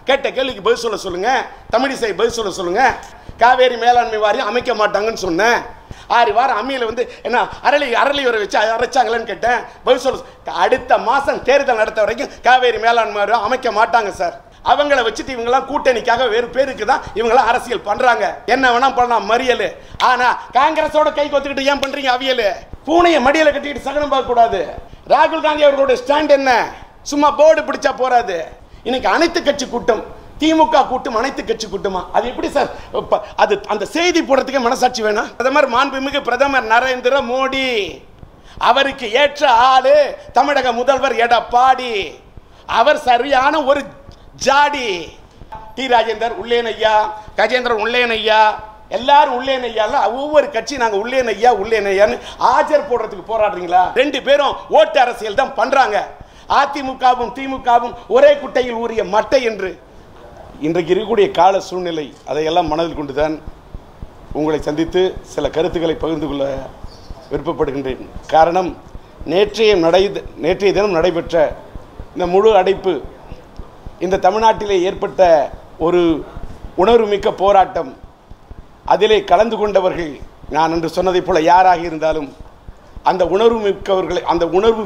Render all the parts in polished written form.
கேட்ட கேள்விக்கு பதில் சொல்ல சொல்லுங்க. தமிழிசை பதில் சொல்ல சொல்லுங்க. காவேரி மேலாண்மை வாரியம் அமைக்க மாட்டாங்கன்னு சொன்னேன். 6 வாரம் அம்மியில் வந்து என்ன அரளி வர வச்சு அரைச்சாங்களேன்னு கேட்டேன். பதில் சொல்ல. அடுத்த மாதம் தேர்தல் நடத்த வரைக்கும் காவேரி மேலாண்மை வாரியம் அமைக்க மாட்டாங்க சார். அவங்கள வச்சுட்டு இவங்கெல்லாம் கூட்டணிக்காக வேறு பேருக்கு தான் இவங்கெல்லாம் அரசியல் பண்றாங்க. என்ன வேணா பண்ணலாம் மறியல். ஆனா காங்கிரஸோட கை கொத்துக்கிட்டு ஏன் பண்றீங்க அவியல்? பூனையை மடியில கட்டிக்கிட்டு சகனம் பார்க்க கூடாது. ராகுல் காந்தி அவர்களுடைய ஸ்டாண்ட் என்ன? சும்மா போர்டு பிடிச்சா போறாது. இன்னைக்கு அனைத்து கட்சி கூட்டம், திமுக கூட்டம் அனைத்து கட்சி கூட்டமா? அது எப்படி சார்? அது அந்த செய்தி போடுறதுக்கு மனசாட்சி வேணும். பிரதமர் மாண்புமிகு பிரதமர் நரேந்திர மோடி, அவருக்கு ஏற்ற ஆளு தமிழக முதல்வர் எடப்பாடி. அவர் சரியான ஒரு ஜாடி. டி ராஜேந்தர் உள்ளேன் ஐயா, கஜேந்திரன் உள்ளேன் ஐயா, எல்லாரும் உள்ளேன் ஐயா. ஒவ்வொரு கட்சி நாங்க உள்ளேன் ஐயா உள்ளேன் ஐயான்னு ஆஜர் போடுறதுக்கு போராடுறீங்களா? 2 பேரும் ஓட்டு அரசியல் தான் பண்றாங்க. அதிமுகவும் திமுகவும் ஒரே குட்டையில் ஊறிய மட்டை என்று இன்றைக்கு இருக்கக்கூடிய கால சூழ்நிலை, அதையெல்லாம் மனதில் கொண்டுதான் உங்களை சந்தித்து சில கருத்துக்களை பகிர்ந்து கொள்ள விருப்பப்படுகின்றேன். காரணம், நேற்றைய தினம் நடைபெற்ற இந்த முழு அடைப்பு, இந்த தமிழ்நாட்டிலே ஏற்பட்ட ஒரு உணர்வுமிக்க போராட்டம், அதிலே கலந்து கொண்டவர்கள் நான் என்று சொன்னதை போல யாராக இருந்தாலும் அந்த உணர்வு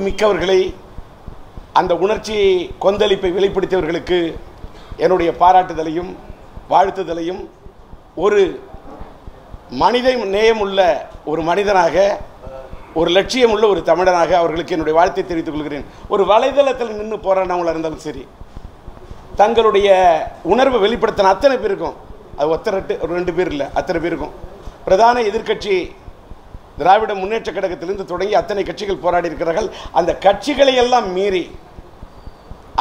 மிக்கவர்களை அந்த உணர்ச்சி கொந்தளிப்பை வெளிப்படுத்தியவர்களுக்கு என்னுடைய பாராட்டுதலையும் வாழ்த்துதலையும், ஒரு மனித நேயமுள்ள ஒரு மனிதனாக, ஒரு லட்சியமுள்ள ஒரு தமிழனாக அவர்களுக்கு என்னுடைய வாழ்த்தை தெரிவித்துக் கொள்கிறேன். ஒரு வலைதளத்தில் நின்று போராடினவங்களாக இருந்தாலும் சரி, தங்களுடைய உணர்வை வெளிப்படுத்தின அத்தனை பேருக்கும், அது ஒரு 2 பேர் இல்லை, அத்தனை பேருக்கும், பிரதான எதிர்க்கட்சி திராவிட முன்னேற்ற கழகத்திலிருந்து தொடங்கி அத்தனை கட்சிகள் போராடி இருக்கிறார்கள். அந்த கட்சிகளை எல்லாம் மீறி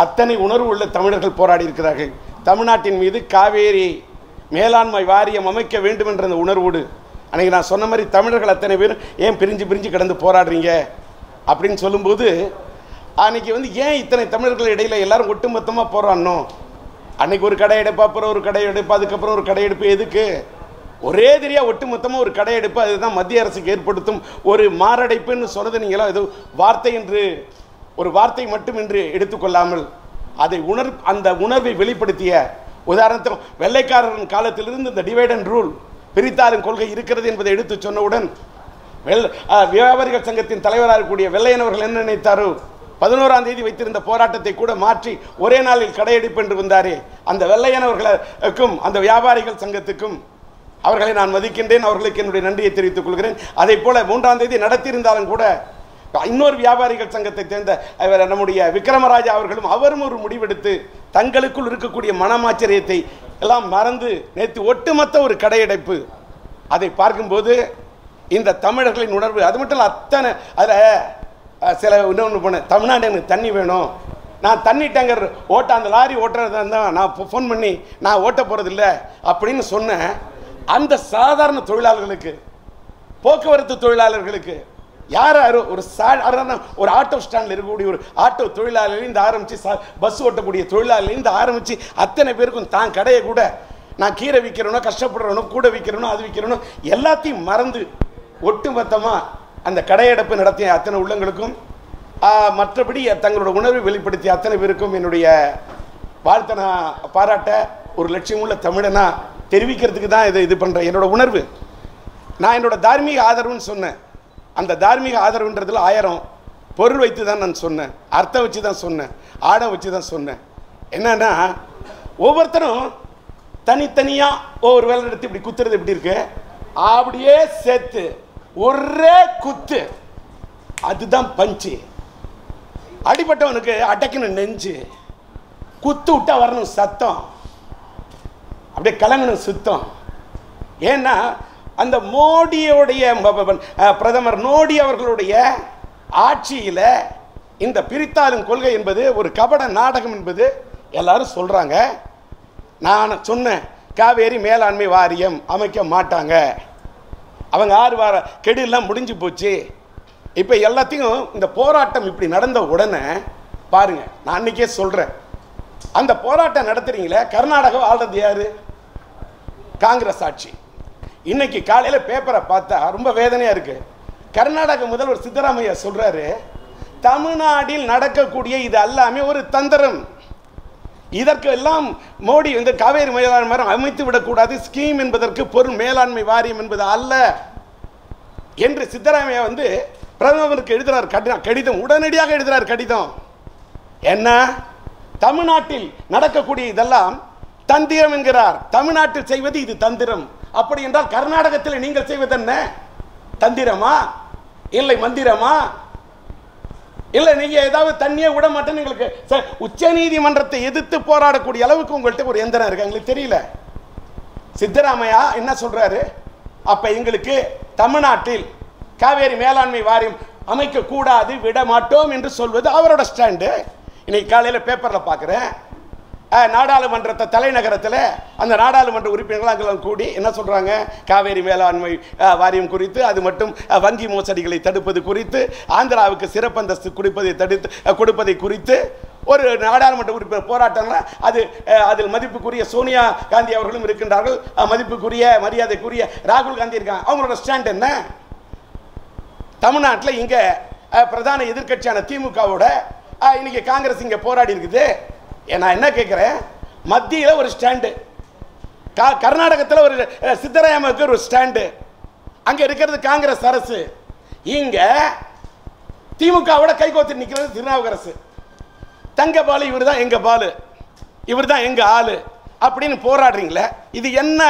அத்தனை உணர்வு உள்ள தமிழர்கள் போராடி இருக்கிறார்கள். தமிழ்நாட்டின் மீது காவேரி மேலாண்மை வாரியம் அமைக்க வேண்டும் என்ற அந்த உணர்வோடு, அன்றைக்கி நான் சொன்ன மாதிரி தமிழர்கள் அத்தனை பேரும் ஏன் பிரிஞ்சு கிடந்து போராடுறீங்க அப்படின்னு சொல்லும்போது, அன்றைக்கி வந்து ஏன் இத்தனை தமிழர்கள் இடையில் எல்லாரும் ஒட்டுமொத்தமாக போராடணும்? அன்றைக்கி ஒரு கடை எடுப்பு, அப்புறம் ஒரு கடை எடுப்பு, அதுக்கப்புறம் ஒரு கடை எடுப்பு, எதுக்கு? ஒரே தெரியா ஒட்டுமொத்தமாக ஒரு கடை எடுப்பு. அதுதான் மத்திய அரசுக்கு ஏற்படுத்தும் ஒரு மாரடைப்புன்னு சொன்னது நீங்களாம் ஏதோ வார்த்தை என்று, ஒரு வார்த்தை மட்டும் என்று எடுத்துக்கொள்ளாமல் அதை அந்த உணர்வை வெளிப்படுத்திய, உதாரணத்துக்கு வெள்ளைக்காரரின் காலத்திலிருந்து இந்த டிவைட் அண்ட் ரூல், பிரித்தாளும் கொள்கை இருக்கிறது என்பதை எடுத்து சொன்னவுடன் வியாபாரிகள் சங்கத்தின் தலைவராக இருக்கக்கூடிய வெள்ளையனவர்கள் என்ன நினைத்தாரோ, 11ஆம் தேதி வைத்திருந்த போராட்டத்தை கூட மாற்றி ஒரே நாளில் கடையெடுப்பு என்று வந்தாரே, அந்த வெள்ளையனவர்களுக்கும் அந்த வியாபாரிகள் சங்கத்துக்கும் அவர்களை நான் மதிக்கின்றேன். அவர்களுக்கு என்னுடைய நன்றியை தெரிவித்துக் கொள்கிறேன். அதே போல 3ஆம் தேதி நடத்தியிருந்தாலும் கூட இன்னொரு வியாபாரிகள் சங்கத்தை சேர்ந்த நம்முடைய விக்ரமராஜா அவரும் ஒரு முடிவெடுத்து தங்களுக்குள் இருக்கக்கூடிய மனமாச்சரியத்தை எல்லாம் மறந்து நேற்று ஒட்டுமொத்த ஒரு கடையடைப்பு. அதை பார்க்கும்போது இந்த தமிழர்களின் உணர்வு, அது மட்டும் இல்லை, அத்தனை அதில் சில இன்னொன்று போனேன், தமிழ்நாடு எனக்கு தண்ணி வேணும், நான் தண்ணி டேங்கர் அந்த லாரி ஓட்டுறதா இருந்தால் நான் ஃபோன் பண்ணி நான் ஓட்ட போகிறதில்ல அப்படின்னு சொன்னேன். அந்த சாதாரண தொழிலாளர்களுக்கு, போக்குவரத்து தொழிலாளர்களுக்கு, யார் ஒரு ஆட்டோ ஸ்டாண்டில் இருக்கக்கூடிய ஒரு ஆட்டோ தொழிலாளர்லேருந்து ஆரம்பித்து பஸ் ஓட்டக்கூடிய தொழிலாளர்லேருந்து ஆரம்பித்து அத்தனை பேருக்கும் தான் கடையை கூட நான் கீரை விற்கிறனோ, கஷ்டப்படுறனோ, கூட விற்கிறனோ, அது விற்கிறனோ எல்லாத்தையும் மறந்து ஒட்டுமொத்தமாக அந்த கடையடைப்பு நடத்திய அத்தனை உள்ளங்களுக்கும், மற்றபடி தங்களோட உணர்வை வெளிப்படுத்திய அத்தனை பேருக்கும் என்னுடைய வாழ்த்தை நான் பாராட்ட, ஒரு லட்சியமுள்ள தமிழனா தெரிவிக்கிறதுக்கு தான் இது பண்ணுறேன். என்னோட உணர்வு, நான் என்னோட தார்மீக ஆதரவுன்னு சொன்னேன். அந்த தார்மீக ஆதரவுன்றதுல 1000 பொருள் வைத்து தான் நான் சொன்னேன், அர்த்தம் வச்சு தான் சொன்னேன், ஆடம் வச்சு தான் சொன்னேன். என்னன்னா, ஒவ்வொருத்தரும் தனித்தனியாக ஒவ்வொரு வேலை எடுத்து இப்படி குத்துறது எப்படி இருக்கு, அப்படியே சேர்த்து ஒரே குத்து, அதுதான் பஞ்சு. அடிப்பட்டவனுக்கு அடைக்கணும் நெஞ்சு, குத்து விட்டா வரணும் சத்தம், அப்படியே கலங்கணும் சுத்தம். ஏன்னா அந்த மோடியோடைய பிரதமர் மோடி அவர்களுடைய ஆட்சியில் இந்த பிரித்தாளும் கொள்கை என்பது ஒரு கபட நாடகம் என்பது எல்லாரும் சொல்றாங்க. நான் சொன்னேன், காவேரி மேலாண்மை வாரியம் அமைக்க மாட்டாங்க, அவங்க 6 வார கெடுலாம் முடிஞ்சு போச்சு. இப்போ எல்லாத்தையும் இந்த போராட்டம் இப்படி நடந்த உடனே பாருங்க, நான் அன்னைக்கே சொல்றேன், அந்த போராட்டம் நடத்துறீங்களே, கர்நாடகா ஆள்றது யாரு? காங்கிரஸ் ஆட்சி. இன்னைக்கு காலையில் பேப்பரை பார்த்தா ரொம்ப வேதனையாக இருக்கு. கர்நாடக முதல்வர் சித்தராமையா சொல்றாரு, தமிழ்நாட்டில் நடக்கக்கூடிய இது எல்லாமே ஒரு தந்திரம். இதற்கு எல்லாம் மோடி இந்த காவேரி மேலாண்மை வாரியம் அமைத்து விடக்கூடாது, ஸ்கீம் என்பதற்கு பொருள் மேலாண்மை வாரியம் என்பது அல்ல என்று சித்தராமையா பிரதமருக்கு எழுதுறார் கடிதம். உடனடியாக எழுதுறார் கடிதம். என்ன, தமிழ்நாட்டில் நடக்கக்கூடிய இதெல்லாம் தந்திரம் என்கிறார். தமிழ்நாட்டில் செய்வது இது தந்திரம். அப்படி என்றால் கர்நாடகத்தில் நீங்கள் செய்வது என்ன? தந்திரமா இல்லை மந்திரமா? இல்ல நீங்க ஏதாவது தண்ணியே விட மாட்டேன்னு எங்களுக்கு உச்ச நீதிமன்றத்தை எதிர்த்து போராடக்கூடிய அளவுக்கு உங்கள்கிட்ட ஒரு எந்திரம் இருக்கு, எங்களுக்கு தெரியல. சித்தராமையா என்ன சொல்றாரு? அப்ப எங்களுக்கு தமிழ்நாட்டில் காவேரி மேலாண்மை வாரியம் அமைக்க கூடாது, விட மாட்டோம் என்று சொல்வது அவரோட ஸ்டாண்டு. இன்னைக்கு காலையில பேப்பர்ல பாக்குறேன், நாடாளுமன்றத்தை தலைநகரத்தில் அந்த நாடாளுமன்ற உறுப்பினர்கள் அங்கெல்லாம் கூடி என்ன சொல்றாங்க, காவேரி மேலாண்மை வாரியம் குறித்து, அது மட்டும் வங்கி மோசடிகளை தடுப்பது குறித்து, ஆந்திராவுக்கு சிறப்பந்தஸ்து கொடுப்பதை குறித்து ஒரு நாடாளுமன்ற உறுப்பினர் போராட்டம். அதில் மதிப்புக்குரிய சோனியா காந்தி அவர்களும் இருக்கின்றார்கள், மதிப்புக்குரிய மரியாதைக்குரிய ராகுல் காந்தி இருக்காங்க. அவங்களோட ஸ்டாண்ட் என்ன? தமிழ்நாட்டில் இங்க பிரதான எதிர்கட்சியான திமுகவோட இன்னைக்கு காங்கிரஸ் இங்க போராடி இருக்குது. நான் என்ன கேட்கிறேன், மத்தியில் ஒரு ஸ்டாண்டு, கர்நாடகத்தில் ஒரு சித்தராமையாவுக்கு ஒரு ஸ்டாண்டு, அங்க இருக்கிறது காங்கிரஸ் அரசு, இங்க திமுகவோட கைகோத்து நிற்கிறது திருநாவுக்கரசு. தங்க பாலு இவர் தான் எங்க பாலு, இவர் தான் எங்க ஆளு அப்படின்னு போராடுறீங்களே, இது என்ன?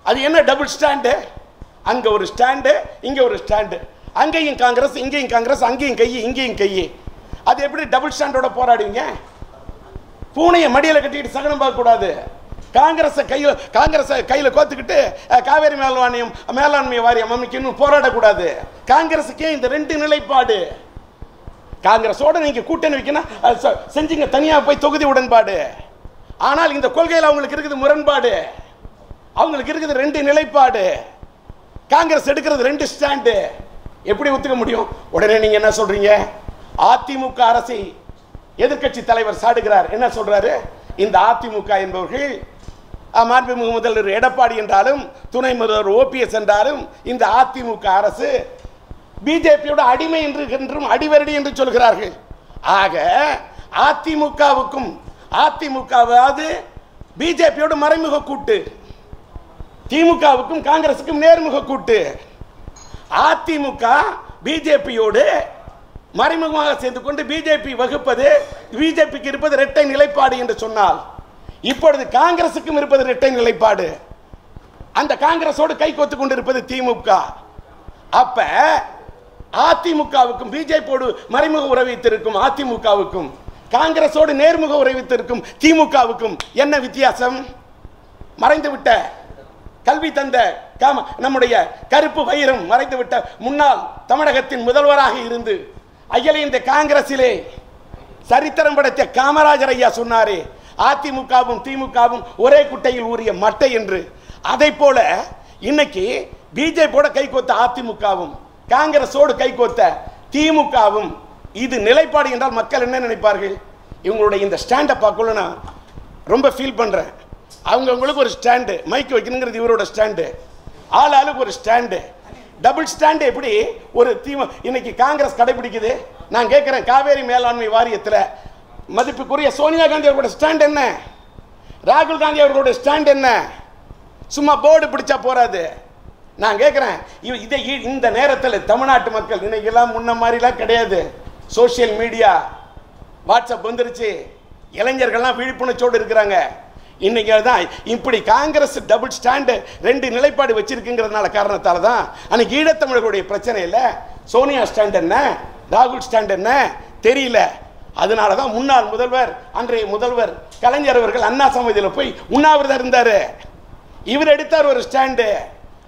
அது என்ன டபுள் ஸ்டாண்டு? அங்க ஒரு ஸ்டாண்டு, இங்க ஒரு ஸ்டாண்டு, அங்கேயும் காங்கிரஸ், இங்கேயும் காங்கிரஸ், அங்கேயும் கை இங்கேயும் கை. அது எப்படி டபுள் ஸ்டாண்டோட போராடுவீங்க? பூனையை மடியில் கட்டிக்கிட்டு சகனம் பார்க்க கூடாது. காங்கிரஸை கையில கோத்துக்கிட்டு காவேரி மேலாண்மை வாரியம் அமைக்கணும் போராடக்கூடாது. காங்கிரஸுக்கே இந்த ரெண்டு நிலைப்பாடு. காங்கிரஸோட நீங்க கூட்டணி வைக்கணும் செஞ்சீங்க, தனியா போய் தொகுதி உடன்பாடு. ஆனால் இந்த கொள்கையில் அவங்களுக்கு இருக்குது முரண்பாடு, அவங்களுக்கு இருக்குது ரெண்டு நிலைப்பாடு. காங்கிரஸ் எடுக்கிறது ரெண்டு ஸ்டாண்டு. எப்படி ஒத்துக்க முடியும்? உடனே நீங்க என்ன சொல்றீங்க? அதிமுக அரசை எதிர்கட்சி தலைவர் சாடுகிறார். என்ன சொல்றாரு? இந்த அதிமுக என்பவர்கள் மாண்புமிகு முதல்வர் எடப்பாடி என்றாலும் துணை முதல்வர் ஓபிஎஸ் என்றாலும் இந்த அதிமுக அரசு பிஜேபியோட அடிமை என்றும் அடிவரடி என்று சொல்கிறார்கள். ஆக அதிமுகவாவது பிஜேபியோட மறைமுக கூட்டு, திமுகவுக்கும் காங்கிரசுக்கும் நேர்முக கூட்டு. அதிமுக பிஜேபியோடு மறைமுகமாக சேர்ந்து கொண்டு பிஜேபி வகுப்பது, பிஜேபிக்கு இருப்பது இரட்டை நிலைப்பாடு என்று சொன்னால், இப்பொழுது காங்கிரசுக்கும் இருப்பது இரட்டை நிலைப்பாடு. அந்த காங்கிரஸோடு கை கோத்து கொண்டிருப்பது திமுக. அப்ப அதிமுகவுக்கும் பிஜேபியோடு மறைமுக உறவித்திருக்கும் அதிமுகவுக்கும் காங்கிரஸோடு நேர்முக உறவித்திருக்கும் திமுகவுக்கும் என்ன வித்தியாசம்? மறைந்துவிட்ட கல்வி தந்த நம்முடைய கருப்பு வைரம் மறைந்துவிட்ட முன்னாள் தமிழகத்தின் முதல்வராக இருந்து அகில இந்த காங்கிரசிலே சரித்திரம் படைத்த காமராஜர் ஐயா சொன்னாரே, அதிமுகவும் திமுகவும் ஒரே குட்டையில் ஊறிய மட்டை என்று. அதை போல இன்னைக்கு பிஜேபியோட கைகோத்த அதிமுகவும் காங்கிரஸோடு கைகோத்த திமுகவும் இது நிலைப்பாடு என்றால் மக்கள் என்ன நினைப்பார்கள்? இவங்களுடைய இந்த ஸ்டாண்டை பார்க்கல நான் ரொம்ப ஃபீல் பண்றேன். அவங்களுக்கு ஒரு ஸ்டாண்டு, மைக் வைக்கணுங்கிறது இவரோட ஸ்டாண்டு, ஆளுக்கு ஒரு ஸ்டாண்டு. டபுள் ஸ்டாண்டு எப்படி ஒரு இன்னைக்கு காங்கிரஸ் கடைபிடிக்குது? நான் கேட்கிறேன், காவேரி மேலாண்மை வாரியத்தில் மதிப்புக்குரிய சோனியா காந்தி அவர்களோட ஸ்டாண்ட் என்ன? ராகுல் காந்தி அவர்களுடைய ஸ்டாண்ட் என்ன? சும்மா போர்டு பிடிச்சா போறாது. நான் கேட்கிறேன், இந்த நேரத்தில் தமிழ்நாட்டு மக்கள் இன்னைக்கெல்லாம் முன்ன மாதிரிலாம் கிடையாது. சோசியல் மீடியா, வாட்ஸ்அப் வந்துருச்சு, இளைஞர்கள்லாம் விழிப்புணர்ச்சியோடு இருக்கிறாங்க. இன்னைக்கு தான் இப்படி காங்கிரஸ் டபுள் ஸ்டாண்டு ரெண்டு நிலைப்பாடு வச்சிருக்குங்கிறதுனால காரணத்தால தான் அன்னைக்கு ஈழத்தமிழர்களுடைய பிரச்சனை இல்லை. சோனியா ஸ்டாண்ட் என்ன, ராகுல் ஸ்டாண்ட் என்ன தெரியல. அதனால தான் முன்னாள் முதல்வர் அன்றைய முதல்வர் கலைஞர் அவர்கள் அண்ணா சமாதியில் போய் உண்ணாவிரதம் இருந்தாரு. இவர் எடுத்தார் ஒரு ஸ்டாண்டு,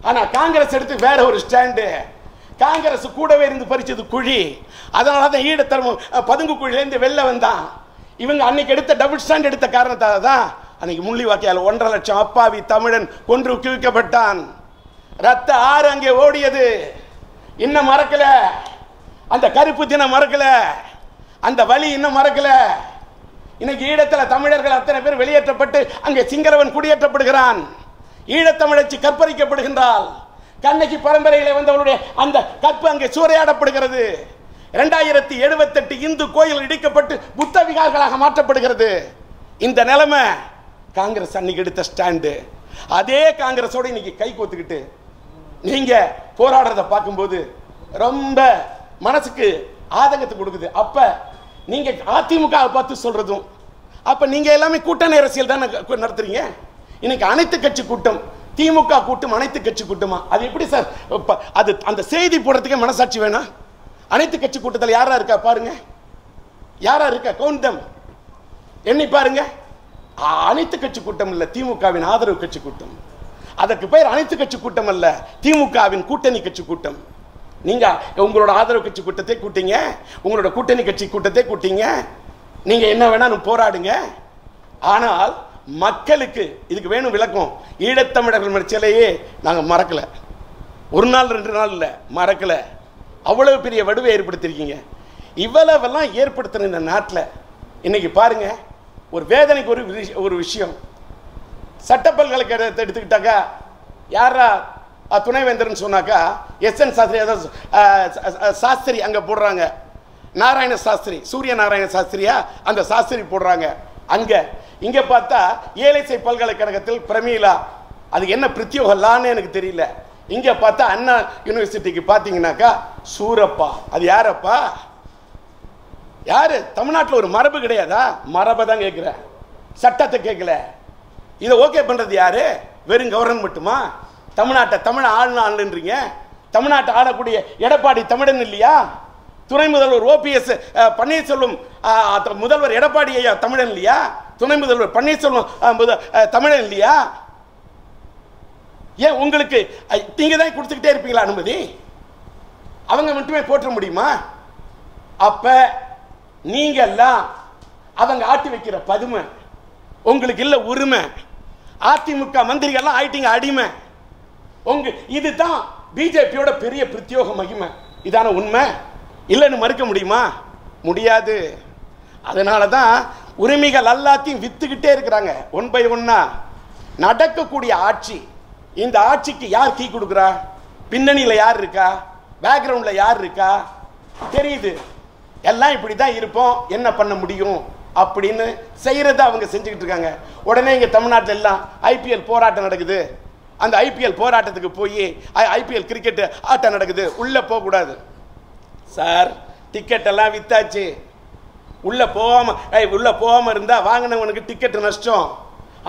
ஆனா காங்கிரஸ் எடுத்து வேற ஒரு ஸ்டாண்டு. காங்கிரஸ் கூடவே இருந்து பறிச்சது குழி. அதனால தான் ஈழத்தமிழ் பதுங்கு குழியிலேருந்து வெளில வந்தான். இவங்க அன்னைக்கு எடுத்த டபுள் ஸ்டாண்ட் எடுத்த காரணத்தால தான் அன்னைக்கு முள்ளிவாய்க்கால் 1.5 லட்சம் அப்பாவி தமிழன் கொன்று குவிக்கப்பட்டான். ரத்த ஆறு அங்கே ஓடியது. இன்னும் மறக்கல, அந்த கருப்பு தினம் மறக்கல, அந்த வலி இன்னும் மறக்கல. இன்னைக்கு ஈழத்தில் தமிழர்கள் அத்தனை பேர் வெளியேற்றப்பட்டு அங்கே சிங்களவன் குடியேற்றப்படுகிறான். ஈழத்தமிழச்சி கற்பழிக்கப்படுகின்றால், கண்ணகி பரம்பரையிலே வந்தவருடைய அந்த கற்பு அங்கே சூறையாடப்படுகிறது. 2078 இந்து கோயில் இடிக்கப்பட்டு புத்த விகார்களாக மாற்றப்படுகிறது. இந்த நிலைமை காங்கிரஸ் அன்னைக்கு எடுத்த ஸ்டாண்டு. அதே காங்கிரஸோட இன்னைக்கு கை கோத்துக்கிட்டு நீங்க போராடுறத பார்க்கும்போது ரொம்ப மனசுக்கு ஆதங்கத்தை கொடுக்குது. அப்ப நீங்க அதிமுக பார்த்து சொல்றதும், அப்ப நீங்க எல்லாமே கூட்டணி அரசியல் தான் நடத்துறீங்க. இன்னைக்கு அனைத்து கட்சி கூட்டம், திமுக கூட்டம் அனைத்து கட்சி கூட்டமா? அது எப்படி சார்? அது அந்த செய்தி போடுறதுக்கே மனசாட்சி வேணாம்? அனைத்து கட்சி கூட்டத்தில் யாரா இருக்கா பாருங்க, யாரா இருக்கா? கவுண்டம் எண்ணி பாருங்க. அனைத்து கட்சி கூட்டம் இல்ல, திமுகவின் ஆதரவு கட்சி கூட்டம். அதற்கு பெயர் அனைத்து கட்சி கூட்டம் அல்ல, திமுகவின் கூட்டணி கட்சி கூட்டம். நீங்க உங்களோட ஆதரவு கட்சி கூட்டத்தை கூட்டிங்க, உங்களோட கூட்டணி கட்சி கூட்டத்தை கூட்டிங்க. நீங்க என்ன வேணாலும் போராடுங்க. ஆனால் மக்களுக்கு இதுக்கு வேணும் விளக்கம். ஈழத்தமிழர்கள் சிலையே நாங்க மறக்கல, ஒரு நாள் 2 நாள் இல்ல, மறக்கல. அவ்வளவு பெரிய வடுவை ஏற்படுத்திருக்கீங்க. இவ்வளவெல்லாம் ஏற்படுத்தின இந்த நாட்டில் இன்னைக்கு பாருங்க, ஒரு வேதனைக்கு ஒரு விஷயம். சட்ட பல்கலைக்கழகத்தை எடுத்துக்கிட்டாக்கா யாரா துணைவேந்தர்னு சொன்னாக்கா எஸ்என் சாஸ்திரி, அதாவது சாஸ்திரி அங்கே போடுறாங்க. நாராயண சாஸ்திரி, சூரிய நாராயண சாஸ்திரியா அந்த சாஸ்திரி போடுறாங்க அங்கே. இங்கே பார்த்தா ஏலைசை பல்கலைக்கழகத்தில் பிரமீளா, அது என்ன பிரத்யோகம்லான்னு எனக்கு தெரியல. இங்கே பார்த்தா அண்ணா யூனிவர்சிட்டிக்கு பார்த்தீங்கன்னாக்கா சூரப்பா, அது யாரப்பா? யாரு? தமிழ்நாட்டில் ஒரு மரபு கிடையாதா? மரபை தான் கேட்குறேன், சட்டத்தை கேட்கல. இதை ஓகே பண்ணுறது யாரு? வெறும் கவர்னர் மட்டுமா? தமிழ்நாட்டை தமிழ் ஆளுன்றீங்க. தமிழ்நாட்டை ஆளக்கூடிய எடப்பாடி தமிழன் இல்லையா? துணை முதல்வர் ஓபிஎஸ் பன்னீர்செல்வம், முதல்வர் எடப்பாடி ஐயா தமிழன் இல்லையா? துணை முதல்வர் பன்னீர்செல்வம் தமிழன் இல்லையா? ஏன் உங்களுக்கு நீங்க தான் கொடுத்துக்கிட்டே இருப்பீங்களா அனுமதி? அவங்க மட்டுமே போற்ற முடியுமா? அப்ப நீங்க எல்லாம் அவங்க ஆட்டி வைக்கிற பதுமை, உங்களுக்கு இல்ல உரிமை. அதிமுக மந்திரிகள்லாம் ஆயிட்டீங்க அடிமை. இதுதான் பிஜேபியோட பெரிய பிரத்யோக மகிமை. இதான உண்மை? இல்லைன்னு மறுக்க முடியுமா? முடியாது. அதனால தான் உரிமைகள் எல்லாத்தையும் வித்துக்கிட்டே இருக்கிறாங்க ஒன் பை ஒன்னா. நடக்கக்கூடிய ஆட்சி, இந்த ஆட்சிக்கு யார் கீ கொடுக்குறா? பின்னணியில் யார் இருக்கா? பேக்ரவுண்டில் யார் இருக்கா? தெரியுது. எல்லாம் இப்படி தான் இருப்போம், என்ன பண்ண முடியும் அப்படின்னு செய்கிறத அவங்க செஞ்சுக்கிட்டு இருக்காங்க. உடனே இங்கே தமிழ்நாட்டில் எல்லாம் ஐபிஎல் போராட்டம் நடக்குது. அந்த ஐபிஎல் போராட்டத்துக்கு போய் ஐபிஎல் கிரிக்கெட் ஆட்டம் நடக்குது, உள்ளே போகக்கூடாது சார், டிக்கெட் எல்லாம் வித்தாச்சு, உள்ளே போகாமல் இருந்தால் வாங்கினவனுக்கு டிக்கெட் நஷ்டம்.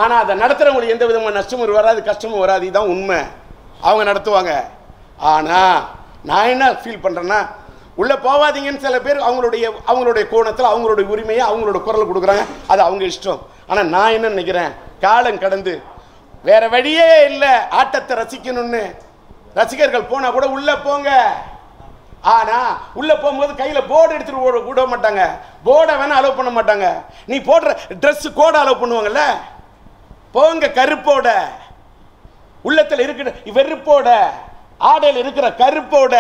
ஆனால் அதை நடத்துகிறவங்களுக்கு எந்த விதமான நஷ்டமும் வராது, கஷ்டமும் வராது. இதுதான் உண்மை. அவங்க நடத்துவாங்க. ஆனால் நான் என்ன ஃபீல் பண்ணுறேன்னா, உள்ளே போகாதீங்கன்னு சில பேர் அவங்களுடைய கோணத்தில் அவங்களுடைய உரிமையை அவங்களோட குரல் கொடுக்குறாங்க, அது அவங்க இஷ்டம். ஆனால் நான் என்ன நினைக்கிறேன், காலம் கடந்து வேற வழியே இல்லை ஆட்டத்தை ரசிக்கணும்னு ரசிகர்கள் போனா கூட உள்ள போங்க. ஆனா உள்ள போகும்போது கையில போர்டு எடுத்துட்டு விட மாட்டாங்க, போர்டை வேணா அலோவ் பண்ண மாட்டாங்க. நீ போடுற ட்ரெஸ் கோட அலோவ் பண்ணுவாங்கல்ல, போங்க கருப்போட, உள்ளத்தில் இருக்கிற வெறுப்போட, ஆடையில் இருக்கிற கருப்போட.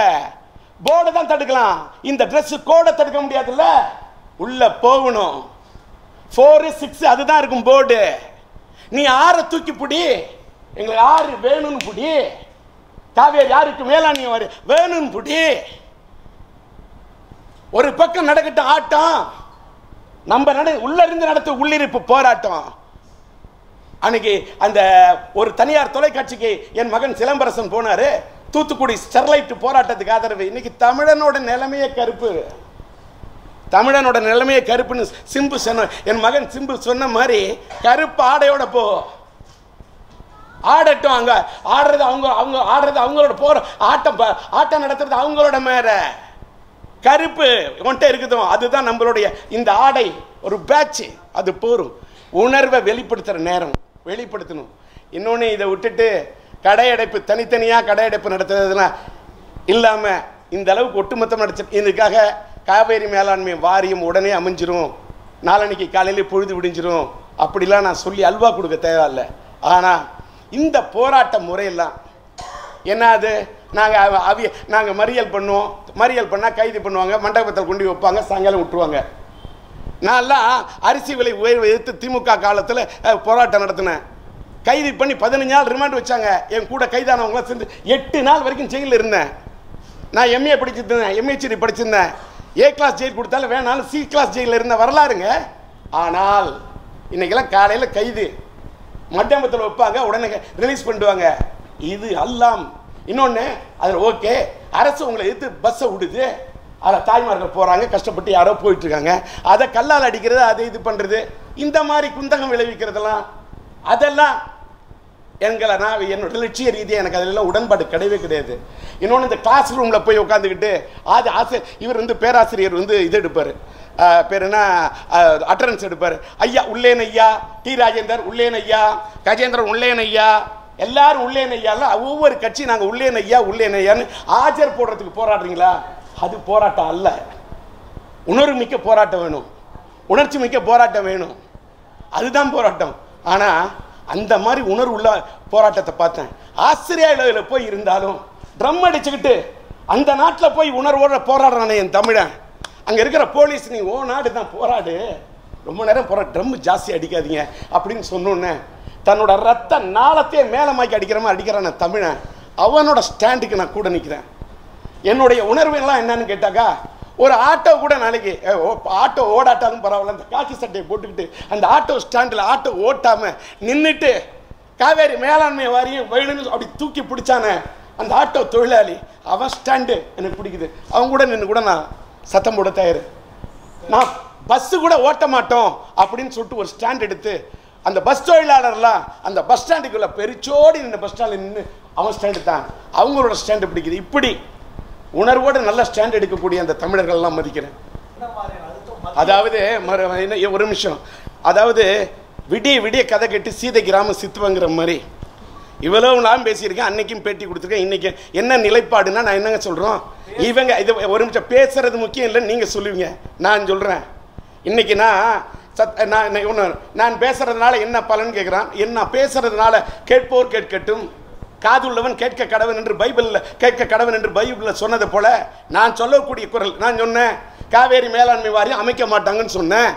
போர்டை தான் தடுக்கலாம், இந்த ட்ரெஸ் கோடை தடுக்க முடியாதுல்ல. உள்ள போகணும். 4, 6 அதுதான் இருக்கும் போர்டு. நீ 6 தூக்கி புடி, எங்களுக்கு 6 வேணும்னு புடி. காவேரி யாருக்கு மேலாண்மை வேணும்னு புடி. ஒரு பக்கம் நடக்கட்டும் ஆட்டம், நம்ம உள்ள இருந்து நடத்த உள்ளிருப்பு போராட்டம். அன்னைக்கு அந்த ஒரு தனியார் தொலைக்காட்சிக்கு என் மகன் சிலம்பரசன் போனாரு, தூத்துக்குடி ஸ்டெர்லைட் போராட்டத்துக்கு ஆதரவு. இன்னைக்கு தமிழனோட நிலைமையே கருப்பு, தமிழனோட நிலைமையை கருப்புன்னு சிம்பு சொன்ன, என் மகன் சிம்பு சொன்ன மாதிரி கருப்பு ஆடையோட போ, ஆடட்டும். அங்க ஆடுறது அவங்க ஆடுறது அவங்களோட போற ஆட்டம் நடத்துறது அவங்களோட மேல. கருப்பு ஒன்றை இருக்குதோ அதுதான் நம்மளுடைய இந்த ஆடை, ஒரு பேட்ச், அது போரும். உணர்வை வெளிப்படுத்துற நேரம் வெளிப்படுத்தணும். இன்னொன்று இதை விட்டுட்டு கடையடைப்பு தனித்தனியாக கடையடைப்பு நடத்துறதுனா இல்லாமல் இந்த அளவுக்கு ஒட்டுமொத்தம் நடிச்சு இதுக்காக காவேரி மேலாண்மை வாரியம் உடனே அமைஞ்சிரும், நாளன்னைக்கு காலையிலே பொழுது விடிஞ்சிரும் அப்படிலாம் நான் சொல்லி அல்வா கொடுக்க தேவையில்லை. ஆனால் இந்த போராட்ட முறையெல்லாம் என்னது, நாங்கள் மறியல் பண்ணுவோம், மறியல் பண்ணால் கைது பண்ணுவாங்க, மண்டபத்தில் கொண்டு வைப்பாங்க, சாயங்காலம் விட்டுருவாங்க. நான்லாம் அரிசி விலை உயர்வை எதிர்த்து திமுக காலத்தில் போராட்டம் நடத்தினேன். கைது பண்ணி 15 நாள் ரிமாண்ட் வச்சாங்க. என் கூட கைதானவங்களாம் சேர்ந்து 8 நாள் வரைக்கும் ஜெயிலில் இருந்தேன். நான் எம்ஏ படிச்சிருந்தேன், எம்ஏஹெச்டி படிச்சிருந்தேன். ஏ கிளாஸ் ஜெயில் கொடுத்தாலும் வேணாலும் சி கிளாஸ் ஜெயிலில் இருந்த வரலாறுங்க. ஆனால் இன்னைக்கெல்லாம் காலையில் கைது மட்டம்பத்தில் வைப்பாங்க, உடனே ரிலீஸ் பண்ணுவாங்க. இது அல்லாம். இன்னொன்று அதில் ஓகே, அரசு உங்களை எதிர்த்து பஸ்ஸை விடுது, அதில் தாய்மார்கள் போகிறாங்க, கஷ்டப்பட்டு யாரோ போயிட்டுருக்காங்க, அதை கல்லால் அடிக்கிறது, அதை இது பண்ணுறது, இந்த மாதிரி குந்தகம் விளைவிக்கிறதெல்லாம் அதெல்லாம் நான் என்னோட லட்சிய ரீதியாக எனக்கு அதெல்லாம் உடன்பாடு கிடையவே கிடையாது. இன்னொன்று இந்த கிளாஸ் ரூமில் போய் உட்காந்துக்கிட்டு இவர் பேராசிரியர் இது எடுப்பார், பேர் என்ன, அட்டரன்ஸ் எடுப்பார். ஐயா உள்ளேன், ஐயா டி ராஜேந்தர் உள்ளேன், ஐயா கஜேந்திரன் உள்ளேன், ஐயா எல்லாரும் உள்ளேன் ஐயாலாம். ஒவ்வொரு கட்சி நாங்கள் உள்ளேன் ஐயா உள்ளேன் ஐயான்னு ஆஜர் போடுறதுக்கு போராடுறீங்களா? அது போராட்டம் அல்ல. உணர்வு மிக்க போராட்டம் வேணும், உணர்ச்சி மிக்க போராட்டம் வேணும், அதுதான் போராட்டம். ஆனால் அந்த மாதிரி உணர்வு உள்ள போராட்டத்தை பார்த்தேன். ஆஸ்திரேலியாவில் போய் இருந்தாலும் ட்ரம் அடிச்சுக்கிட்டு அந்த நாட்டில் போய் உணர்வோட போராடுறானே என் தமிழன். அங்கே இருக்கிற போலீஸ் நீ ஓ நாடு தான் போராடு, ரொம்ப நேரம் ட்ரம் ஜாஸ்தி அடிக்காதீங்க அப்படின்னு சொன்னோன்னே தன்னோட ரத்த நாளத்தையே மேலமாக்கி அடிக்கிற மாதிரி அடிக்கிறான தமிழன். அவனோட ஸ்டாண்டுக்கு நான் கூட நிற்கிறேன். என்னுடைய உணர்வு எல்லாம் என்னன்னு கேட்டாக்கா, ஒரு ஆட்டோ கூட நாளைக்கு ஆட்டோ ஓடாட்டாலும் பரவாயில்ல, அந்த காக்கி சட்டையை போட்டுக்கிட்டு அந்த ஆட்டோ ஸ்டாண்டில் ஆட்டோ ஓட்டாமல் நின்றுட்டு காவேரி மேலாண்மை வாரியம் வேணும்னு அப்படி தூக்கி பிடிச்சானே அந்த ஆட்டோ தொழிலாளி, அவன் ஸ்டாண்டு எனக்கு பிடிக்குது. அவன் கூட நின்று கூட நான் சத்தம் போட தயார். நான் பஸ்ஸு கூட ஓட்ட மாட்டோம் அப்படின்னு சொல்லிட்டு ஒரு ஸ்டாண்ட் எடுத்து அந்த பஸ் தொழிலாளர்லாம் அந்த பஸ் ஸ்டாண்டுக்குள்ள பெருச்சோடி நின்று பஸ் ஸ்டாண்டில் நின்று அவன் ஸ்டாண்டு தான் அவங்களோட ஸ்டாண்டு பிடிக்குது. இப்படி உணர்வோடு நல்ல ஸ்டாண்ட் எடுக்கக்கூடிய அந்த தமிழர்கள்லாம் மதிக்கிறேன். அதாவது ஒரு நிமிஷம், அதாவது விடிய விடிய கதை கேட்டு சீதை கிராமம் சித்துவங்கிற மாதிரி இவ்வளவு நான் பேசியிருக்கேன், அன்னைக்கும் பேட்டி கொடுத்துருக்கேன். இன்னைக்கு என்ன நிலைப்பாடுன்னா நான் என்னங்க சொல்கிறோம், இவங்க இது ஒரு நிமிஷம் பேசுறது முக்கியம் இல்லைன்னு நீங்கள் சொல்லுவீங்க, நான் சொல்கிறேன். இன்னைக்கு நான் பேசுறதுனால என்ன பலன் கேட்குறான், என்ன பேசுறதுனால கேட்போர் கேட்கட்டும், காதுள்ளவன் கேட்க கடவன் என்று பைபிளில் கேட்க கடவன் என்று பைபிளில் சொன்னது போல நான் சொல்லக்கூடிய குரல். நான் சொன்னேன் காவேரி மேலாண்மை வாரியம் அமைக்க மாட்டாங்கன்னு சொன்னேன்.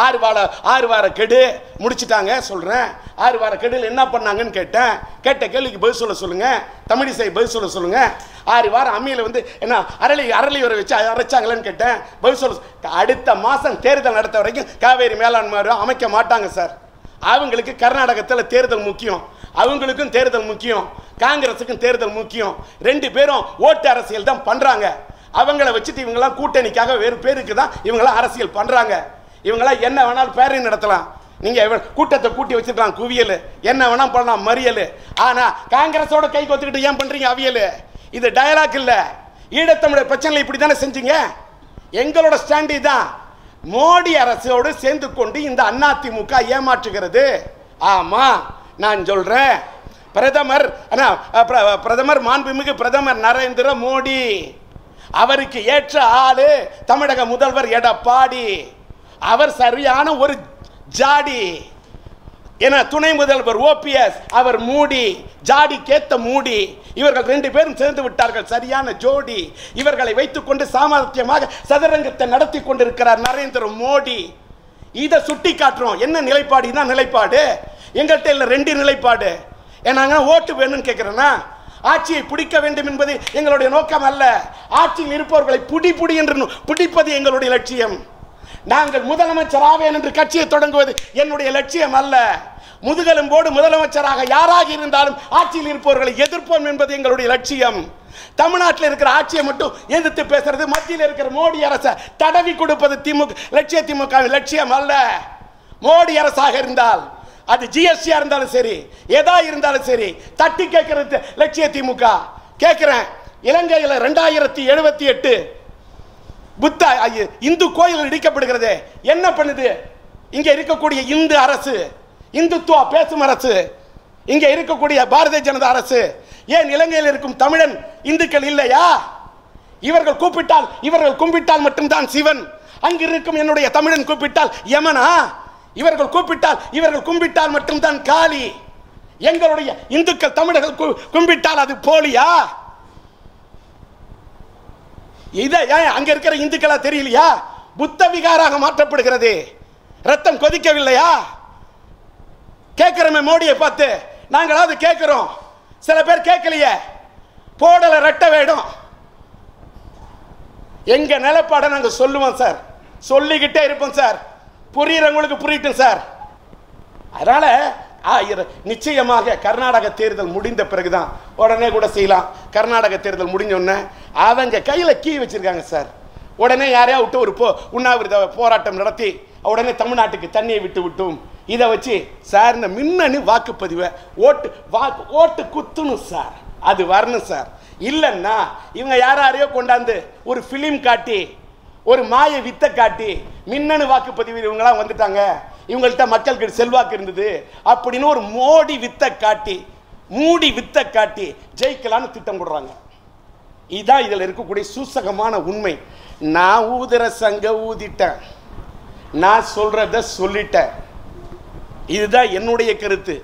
6 வார கெடு முடிச்சுட்டாங்க சொல்கிறேன். 6 வார கெடுல என்ன பண்ணாங்கன்னு கேட்டேன். கேட்ட கேள்விக்கு பதில் சொல்ல சொல்லுங்கள், தமிழிசை பதில் சொல்ல சொல்லுங்கள். 6 வாரம் அம்மியில் என்ன அரளி உரை வச்சு அரைச்சாங்களேன்னு கேட்டேன், பதில் சொல்ல. அடுத்த மாதம் தேர்தல் நடத்த வரைக்கும் காவேரி மேலாண்மை வாரியம் அமைக்க மாட்டாங்க சார். அவங்களுக்கு கர்நாடகத்தில் தேர்தல் முக்கியம், அவங்களுக்கும் தேர்தல் முக்கியம், காங்கிரஸுக்கும் தேர்தல் முக்கியம். 2 பேரும் ஓட்டு அரசியல் தான் பண்ணுறாங்க. அவங்கள வச்சுட்டு இவங்கெல்லாம் கூட்டணிக்காக வேறு பேருக்கு தான் இவங்களாம் அரசியல் பண்ணுறாங்க. இவங்களாம் என்ன வேணாலும் பேரணி நடத்தலாம், நீங்கள் கூட்டத்தை கூட்டி வச்சுக்கலாம், குவியல் என்ன வேணாலும் பண்ணலாம், மறியல். ஆனால் காங்கிரஸோட கை கொத்துக்கிட்டு ஏன் பண்ணுறீங்க அவியல்? இது டயலாக் இல்லை. ஈழத்தமிழர் பிரச்சனை இப்படி தானே செஞ்சீங்க. எங்களோட ஸ்டாண்டி தான் மோடி அரசோடு சேர்ந்து கொண்டு இந்த அதிமுக ஏமாற்றுகிறது. ஆமாம் நான் சொல்கிறேன், பிரதமர் மாண்புமிகு பிரதமர் நரேந்திர மோடி, அவருக்கு ஏற்ற ஆளு தமிழக முதல்வர் எடப்பாடி. அவர் சரியான ஒரு ஜாடி. என துணை முதல்வர் ஓபிஎஸ் அவர் மூடி, ஜாடி கேத்த மூடி. இவர்கள் 2 பேரும் சேர்ந்து விட்டார்கள், சரியான ஜோடி. இவர்களை வைத்துக்கொண்டு சாமர்த்தியமாக சதுரங்கத்தை நடத்தி கொண்டிருக்கிறார் நரேந்திர மோடி. இதை சுட்டி காட்டுறோம். என்ன நிலைப்பாடு தான் நிலைப்பாடு? எங்கள்கிட்ட இல்லை 2 நிலைப்பாடு. ஏன்னா ஓட்டு வேணும்னு கேட்குறேன்னா, ஆட்சியை பிடிக்க வேண்டும் என்பது எங்களுடைய நோக்கம் அல்ல. ஆட்சியில் இருப்பவர்களை புடி என்று பிடிப்பது எங்களுடைய லட்சியம். நாங்கள் முதலமைச்சர் ஆவேன் என்று கட்சியை தொடங்குவது என்னுடைய லட்சியம் அல்ல. முதுகெலும்போடு முதலமைச்சராக யாராக இருந்தாலும் ஆட்சியில் இருப்பவர்களை எதிர்ப்போம் என்பது எங்களுடைய லட்சியம். தமிழ்நாட்டில் இருக்கிற ஆட்சியை மட்டும் எதிர்த்து பேசுறது, மத்தியில் இருக்கிற மோடி அரசை தடவி கொடுப்பது திமுக லட்சியம் அல்ல. மோடி அரசாக இருந்தால் அது ஜிஎஸ்டியா இருந்தாலும் சரி, எதா இருந்தாலும் சரி, தட்டி கேட்கறது லட்சிய திமுக. கேட்கிறேன், இலங்கையில் 2078 புத்த இந்து கோயில் இடிக்கப்படுகிறது. என்ன பண்ணுது இங்க இருக்கக்கூடிய இந்து அரசு, இந்துத்துவா பேசும் அரசு, இங்க இருக்கக்கூடிய பாரதிய ஜனதா அரசு? ஏன் இலங்கையில் இருக்கும் தமிழன் இந்துக்கள் இல்லையா? இவர்கள் கும்பிட்டால் மட்டும்தான் சிவன். அங்கு இருக்கும் என்னுடைய தமிழன் கூப்பிட்டால் யமனா? இவர்கள் கும்பிட்டால் மட்டும்தான் காளி. எங்களுடைய இந்துக்கள் தமிழர்கள் கும்பிட்டால் அது போலியா? இதை அங்க இருக்கிற இந்துக்களா தெரியலையா? புத்த விகாராக மாற்றப்படுகிறது. ரத்தம் கொதிக்கவில்லையா? கேட்கிறோமே மோடியை பார்த்து, நாங்களாவது கேட்கிறோம், சில பேர் கேட்கலையே. போடல ரெட்ட வேடும். எங்க நிலைப்பாட நாங்க சொல்லுவோம் சார், சொல்லிக்கிட்டே இருப்போம் சார். புரியுறவங்களுக்கு புரியட்டும் சார். அதனால நிச்சயமாக கர்நாடக தேர்தல் முடிந்த பிறகுதான் உடனே கூட செய்யலாம். கர்நாடக தேர்தல் முடிஞ்சோடனே அவங்க கையில கீ வச்சிருக்காங்க சார். உடனே யாரையா விட்டு ஒரு உண்ணாவிரத போராட்டம் நடத்தி உடனே தமிழ்நாட்டுக்கு தண்ணியை விட்டு விட்டும். இதை வச்சு சார் இந்த மின்னணு வாக்குப்பதிவை ஓட்டு குத்தணும் சார், அது வரணும் சார். இல்லைன்னா இவங்க யாரையோ கொண்டாந்து ஒரு பிலிம் காட்டி ஒரு மாய வித்தை காட்டி மின்னணு வாக்குப்பதிவு இவங்களாம் வந்துட்டாங்க, இவங்கள்ட்ட மக்களுக்கு செல்வாக்கு இருந்தது அப்படின்னு ஒரு மோடி வித்தை காட்டி மூடி வித்தை காட்டி ஜெயிக்கலான்னு திட்டம் போடுறாங்க. இதுதான் இதில் இருக்கக்கூடிய சூசகமான உண்மை. நான் ஊதுற சங்க ஊதிட்டேன், நான் சொல்றத சொல்லிட்டேன். இதுதான் என்னுடைய கருத்து.